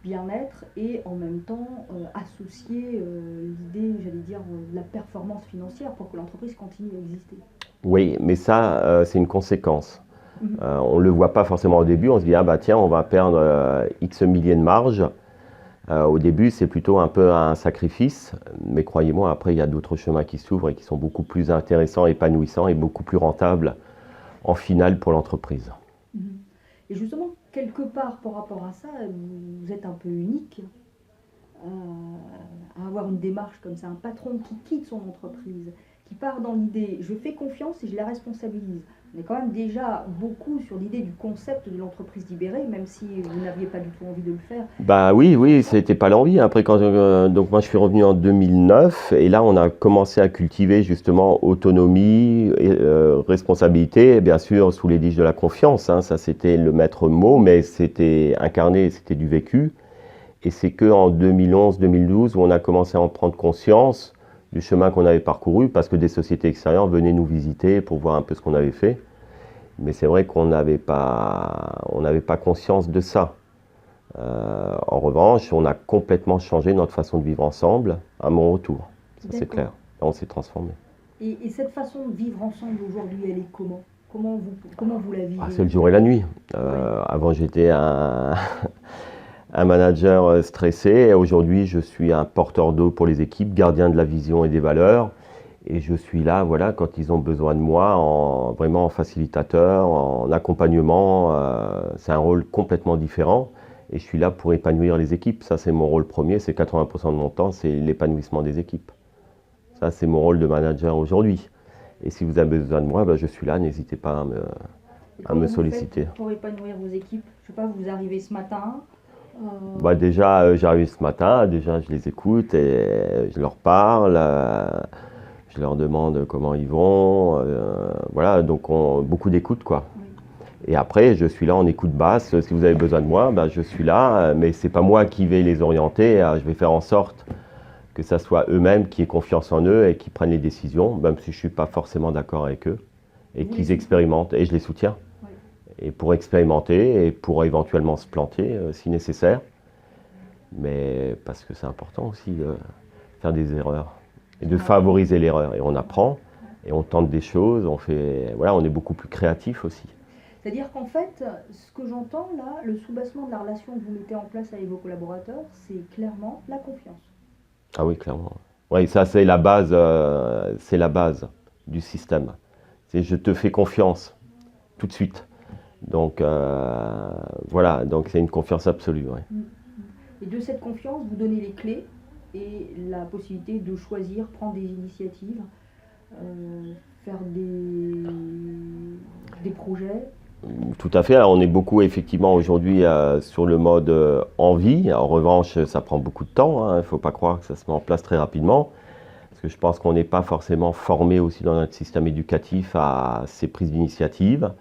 bien-être et en même temps associer l'idée, j'allais dire, de la performance financière pour que l'entreprise continue à exister. Oui, mais ça, c'est une conséquence. Mhm. On ne le voit pas forcément au début, on se dit, ah bah tiens, on va perdre X milliers de marge. Au début, c'est plutôt un peu un sacrifice, mais croyez-moi, après, il y a d'autres chemins qui s'ouvrent et qui sont beaucoup plus intéressants, épanouissants et beaucoup plus rentables en finale pour l'entreprise. Mhm. Et justement, quelque part par rapport à ça, vous êtes un peu unique à avoir une démarche comme ça, un patron qui quitte son entreprise, qui part dans l'idée je fais confiance et je la responsabilise. On est quand même déjà beaucoup sur l'idée du concept de l'entreprise libérée, même si vous n'aviez pas du tout envie de le faire. Bah oui, oui, c'était pas l'envie. Après, donc moi, je suis revenu en 2009 et là, on a commencé à cultiver justement autonomie, responsabilité, et bien sûr sous l'édige de la confiance. Hein, ça, c'était le maître mot, mais c'était incarné, c'était du vécu. Et c'est que en 2011-2012 où on a commencé à en prendre conscience du chemin qu'on avait parcouru, parce que des sociétés extérieures venaient nous visiter pour voir un peu ce qu'on avait fait. Mais c'est vrai on n'avait pas conscience de ça. En revanche, on a complètement changé notre façon de vivre ensemble à mon retour. Ça, c'est clair. D'accord. On s'est transformé. Et cette façon de vivre ensemble aujourd'hui, elle est comment? Comment vous la Ah, vivez c'est le jour et la nuit. Oui. Avant, j'étais un manager stressé. Et aujourd'hui, je suis un porteur d'eau pour les équipes, gardien de la vision et des valeurs. Et je suis là, voilà, quand ils ont besoin de moi, vraiment en facilitateur, en accompagnement. C'est un rôle complètement différent. Et je suis là pour épanouir les équipes. Ça, c'est mon rôle premier. C'est 80% de mon temps, c'est l'épanouissement des équipes. Ça, c'est mon rôle de manager aujourd'hui. Et si vous avez besoin de moi, ben, je suis là. N'hésitez pas Et à me comment vous faites solliciter. pour épanouir vos équipes? Je sais pas, vous arrivez ce matin. euh, Bah, déjà, j'arrive ce matin. Déjà, je les écoute et je leur parle. Je leur demande comment ils vont. Voilà, donc beaucoup d'écoute, quoi. oui. Et après, je suis là en écoute basse. Si vous avez besoin de moi, ben, je suis là. Mais c'est pas moi qui vais les orienter. Je vais faire en sorte que ça soit eux-mêmes qui aient confiance en eux et qui prennent les décisions, même si je ne suis pas forcément d'accord avec eux, Et et vous les qu'ils soutenez. expérimentent. Et je les soutiens. Oui. Et pour expérimenter et pour éventuellement se planter si nécessaire. Mais parce que c'est important aussi de faire des erreurs et de On apprend. favoriser l'erreur. Et on apprend et on tente des choses. On est beaucoup plus créatif aussi. C'est-à-dire qu'en fait, ce que j'entends là, le soubassement de la relation que vous mettez en place avec vos collaborateurs, c'est clairement la confiance. Ah oui, clairement. Oui, ça c'est la base du système. C'est je te fais confiance tout de suite. Donc voilà, donc c'est une confiance absolue. Ouais. Mm. Et de cette confiance, vous donnez les clés et la possibilité de choisir, prendre des initiatives, euh, faire des projets. Tout à fait. Alors, on est beaucoup effectivement aujourd'hui sur le mode envie. En revanche, ça prend beaucoup de temps. Il ne faut pas croire que ça se met en place très rapidement. Parce que je pense qu'on n'est pas forcément formé aussi dans notre système éducatif à ces prises d'initiative.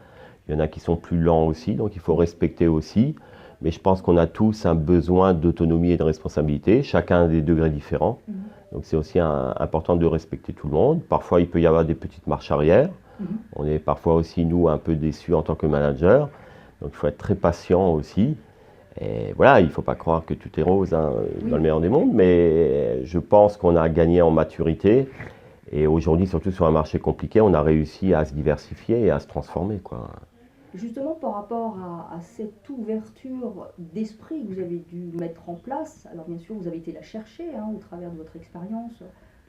Il y en a qui sont plus lents aussi, donc il faut respecter aussi. Mais je pense qu'on a tous un besoin d'autonomie et de responsabilité, chacun a des degrés différents. Mhm. Donc c'est aussi important de respecter tout le monde. Parfois, il peut y avoir des petites marches arrière. Mhm. On est parfois aussi, nous, un peu déçus en tant que manager. Donc il faut être très patient aussi. Et voilà, il ne faut pas croire que tout est rose hein, Oui. dans le meilleur des mondes, mais je pense qu'on a gagné en maturité. Et aujourd'hui, surtout sur un marché compliqué, on a réussi à se diversifier et à se transformer, quoi. Justement, par rapport à cette ouverture d'esprit que vous avez dû mettre en place, alors bien sûr, vous avez été la chercher au travers de votre expérience,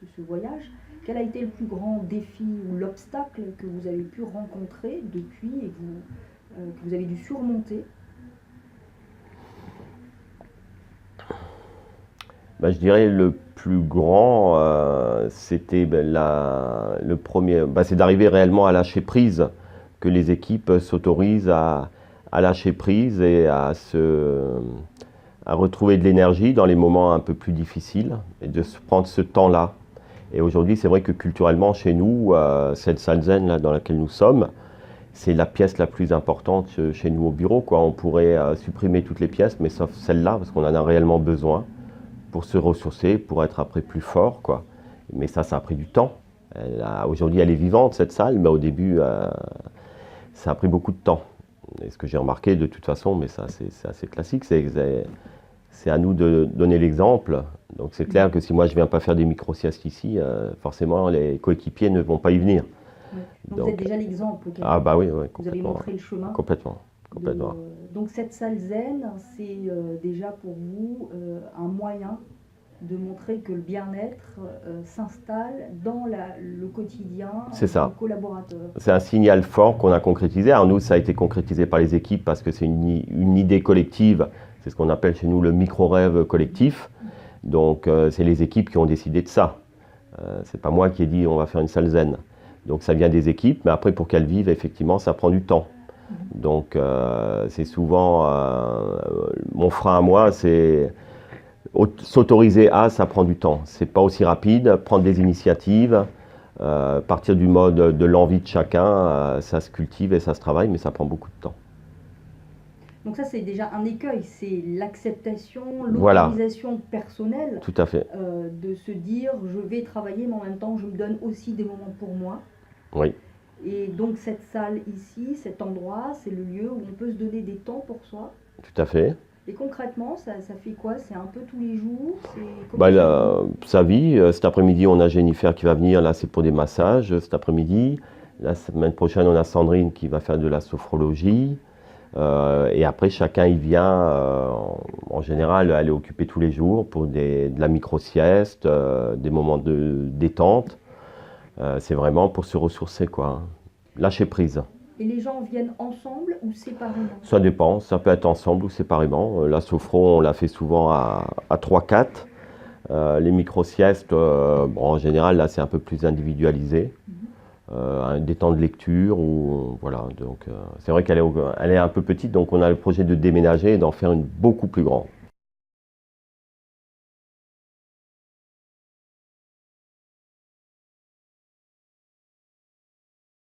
de ce voyage. Quel a été le plus grand défi ou l'obstacle que vous avez pu rencontrer depuis et que vous avez dû surmonter? Ben, je dirais le plus grand, c'était le premier, c'est d'arriver réellement à lâcher prise, que les équipes s'autorisent à lâcher prise et à retrouver de l'énergie dans les moments un peu plus difficiles et de se prendre ce temps-là. Et aujourd'hui, c'est vrai que culturellement, chez nous, cette salle zen là, dans laquelle nous sommes, c'est la pièce la plus importante chez nous au bureau, quoi. On pourrait supprimer toutes les pièces, mais sauf celle-là, parce qu'on en a réellement besoin pour se ressourcer, pour être après plus fort, quoi. Mais ça a pris du temps. Aujourd'hui, elle est vivante, cette salle, mais au début, ça a pris beaucoup de temps. Et ce que j'ai remarqué, de toute façon, mais ça, c'est assez classique, c'est c'est à nous de donner l'exemple. Donc c'est clair que si moi je ne viens pas faire des micro-siestes ici, forcément les coéquipiers ne vont pas y venir. Ouais. Donc vous êtes déjà l'exemple. Ah bah oui, Vous avez complètement. montré le chemin. Complètement. Donc cette salle zen, c'est déjà pour vous un moyen de montrer que le bien-être s'installe dans le quotidien C'est ça. du collaborateur. C'est un signal fort qu'on a concrétisé. Alors nous, ça a été concrétisé par les équipes parce que c'est une idée collective. C'est ce qu'on appelle chez nous le micro-rêve collectif. Donc c'est les équipes qui ont décidé de ça. C'est pas moi qui ai dit on va faire une salle zen. Donc ça vient des équipes, mais après pour qu'elles vivent, effectivement, ça prend du temps. Donc c'est souvent mon frein à moi, c'est s'autoriser à, ça prend du temps. C'est pas aussi rapide, prendre des initiatives, partir du mode de l'envie de chacun, ça se cultive et ça se travaille, mais ça prend beaucoup de temps. Donc ça c'est déjà un écueil, c'est l'acceptation, Voilà. l'autorisation personnelle. Tout à fait. De se dire je vais travailler mais en même temps je me donne aussi des moments pour moi. Oui. Et donc cette salle ici, cet endroit, c'est le lieu où on peut se donner des temps pour soi. Tout à fait. Et concrètement, ça fait quoi? C'est un peu tous les jours? Bah, ça vit. Cet après-midi, on a Jennifer qui va venir. Là, c'est pour des massages cet après-midi. La semaine prochaine, on a Sandrine qui va faire de la sophrologie. Et après, chacun y vient. En général, elle est occupée tous les jours pour de la micro-sieste, des moments de détente. C'est vraiment pour se ressourcer, quoi. Lâcher prise. Et les gens viennent ensemble ou séparément? Ça dépend, ça peut être ensemble ou séparément. La sophro, on la fait souvent à 3-4. Les micro-siestes, en général, là, c'est un peu plus individualisé. Des temps de lecture, voilà. Donc, c'est vrai qu'elle est un peu petite, donc on a le projet de déménager et d'en faire une beaucoup plus grande.